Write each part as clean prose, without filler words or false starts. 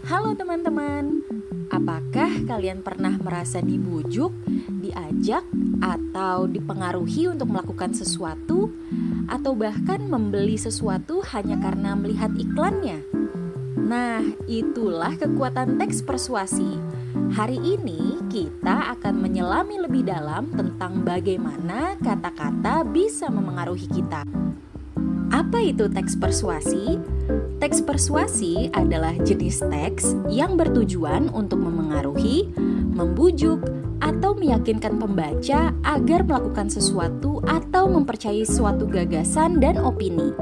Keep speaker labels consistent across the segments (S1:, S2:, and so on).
S1: Halo teman-teman, apakah kalian pernah merasa dibujuk, diajak, atau dipengaruhi untuk melakukan sesuatu, atau bahkan membeli sesuatu hanya karena melihat iklannya? Nah, itulah kekuatan teks persuasi. Hari ini kita akan menyelami lebih dalam tentang bagaimana kata-kata bisa memengaruhi kita. Apa itu teks persuasi? Teks persuasi adalah jenis teks yang bertujuan untuk memengaruhi, membujuk, atau meyakinkan pembaca agar melakukan sesuatu atau mempercayai suatu gagasan dan opini.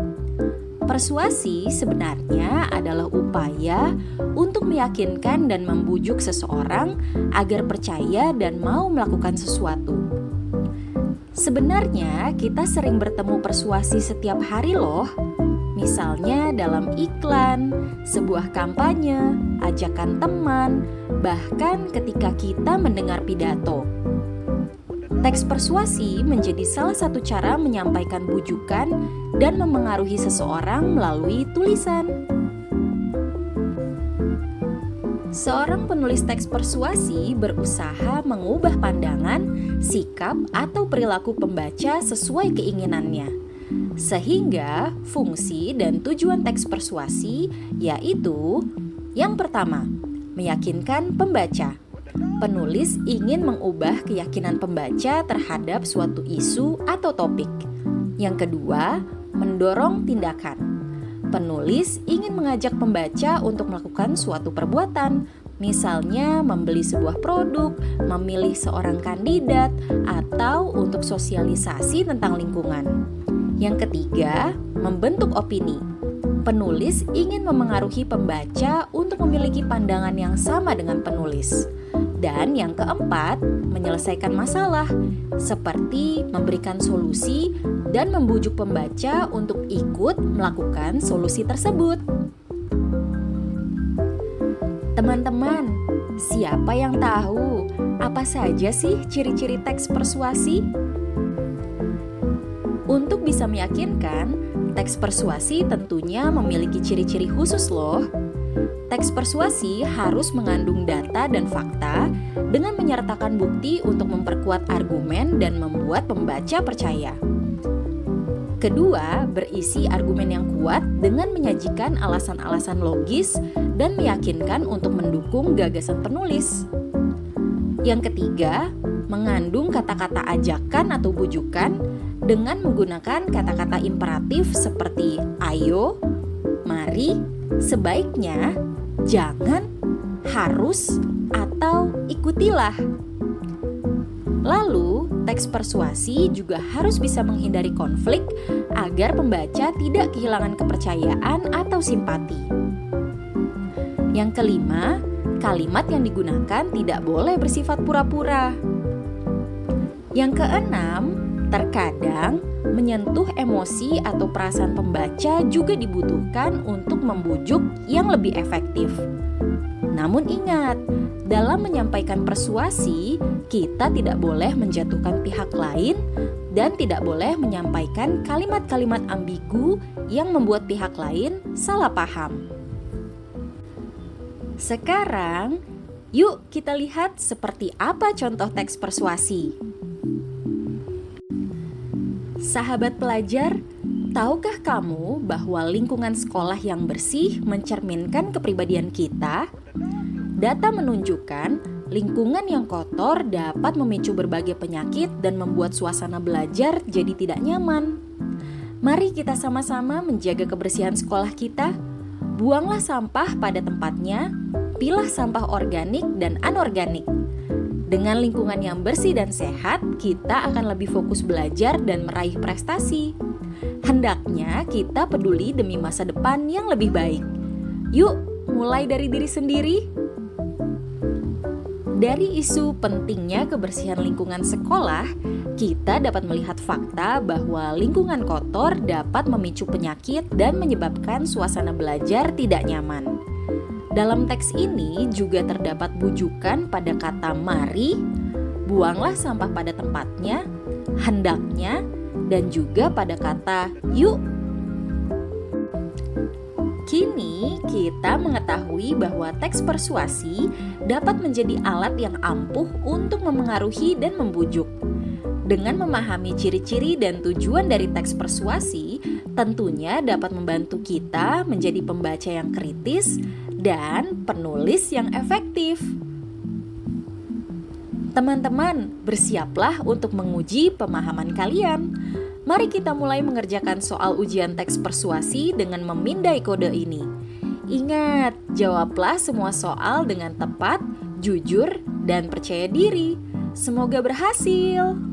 S1: Persuasi sebenarnya adalah upaya untuk meyakinkan dan membujuk seseorang agar percaya dan mau melakukan sesuatu. Sebenarnya kita sering bertemu persuasi setiap hari loh. Misalnya dalam iklan, sebuah kampanye, ajakan teman, bahkan ketika kita mendengar pidato. Teks persuasi menjadi salah satu cara menyampaikan bujukan dan memengaruhi seseorang melalui tulisan. Seorang penulis teks persuasi berusaha mengubah pandangan, sikap, atau perilaku pembaca sesuai keinginannya. Sehingga fungsi dan tujuan teks persuasi yaitu: yang pertama, meyakinkan pembaca. Penulis ingin mengubah keyakinan pembaca terhadap suatu isu atau topik. Yang kedua, mendorong tindakan. Penulis ingin mengajak pembaca untuk melakukan suatu perbuatan, misalnya membeli sebuah produk, memilih seorang kandidat, atau untuk sosialisasi tentang lingkungan. Yang ketiga, membentuk opini. Penulis ingin memengaruhi pembaca untuk memiliki pandangan yang sama dengan penulis. Dan yang keempat, menyelesaikan masalah, seperti memberikan solusi dan membujuk pembaca untuk ikut melakukan solusi tersebut. Teman-teman, siapa yang tahu apa saja sih ciri-ciri teks persuasi? Untuk bisa meyakinkan, teks persuasi tentunya memiliki ciri-ciri khusus loh. Teks persuasi harus mengandung data dan fakta dengan menyertakan bukti untuk memperkuat argumen dan membuat pembaca percaya. Kedua, berisi argumen yang kuat dengan menyajikan alasan-alasan logis dan meyakinkan untuk mendukung gagasan penulis. Yang ketiga, mengandung kata-kata ajakan atau bujukan dengan menggunakan kata-kata imperatif seperti ayo, mari, sebaiknya, jangan, harus, atau ikutilah. Lalu, teks persuasi juga harus bisa menghindari konflik agar pembaca tidak kehilangan kepercayaan atau simpati. Yang kelima, kalimat yang digunakan tidak boleh bersifat pura-pura. Yang keenam, terkadang menyentuh emosi atau perasaan pembaca juga dibutuhkan untuk membujuk yang lebih efektif. Namun ingat, dalam menyampaikan persuasi, kita tidak boleh menjatuhkan pihak lain dan tidak boleh menyampaikan kalimat-kalimat ambigu yang membuat pihak lain salah paham. Sekarang, yuk kita lihat seperti apa contoh teks persuasi. Sahabat pelajar, tahukah kamu bahwa lingkungan sekolah yang bersih mencerminkan kepribadian kita? Data menunjukkan lingkungan yang kotor dapat memicu berbagai penyakit dan membuat suasana belajar jadi tidak nyaman. Mari kita sama-sama menjaga kebersihan sekolah kita. Buanglah sampah pada tempatnya, pilah sampah organik dan anorganik. Dengan lingkungan yang bersih dan sehat, kita akan lebih fokus belajar dan meraih prestasi. Hendaknya kita peduli demi masa depan yang lebih baik. Yuk, mulai dari diri sendiri. Dari isu pentingnya kebersihan lingkungan sekolah, kita dapat melihat fakta bahwa lingkungan kotor dapat memicu penyakit dan menyebabkan suasana belajar tidak nyaman. Dalam teks ini juga terdapat bujukan pada kata mari, buanglah sampah pada tempatnya, hendaknya, dan juga pada kata yuk. Kini kita mengetahui bahwa teks persuasi dapat menjadi alat yang ampuh untuk memengaruhi dan membujuk. Dengan memahami ciri-ciri dan tujuan dari teks persuasi, tentunya dapat membantu kita menjadi pembaca yang kritis dan penulis yang efektif. Teman-teman, bersiaplah untuk menguji pemahaman kalian. Mari kita mulai mengerjakan soal ujian teks persuasi dengan memindai kode ini. Ingat, jawablah semua soal dengan tepat, jujur, dan percaya diri. Semoga berhasil.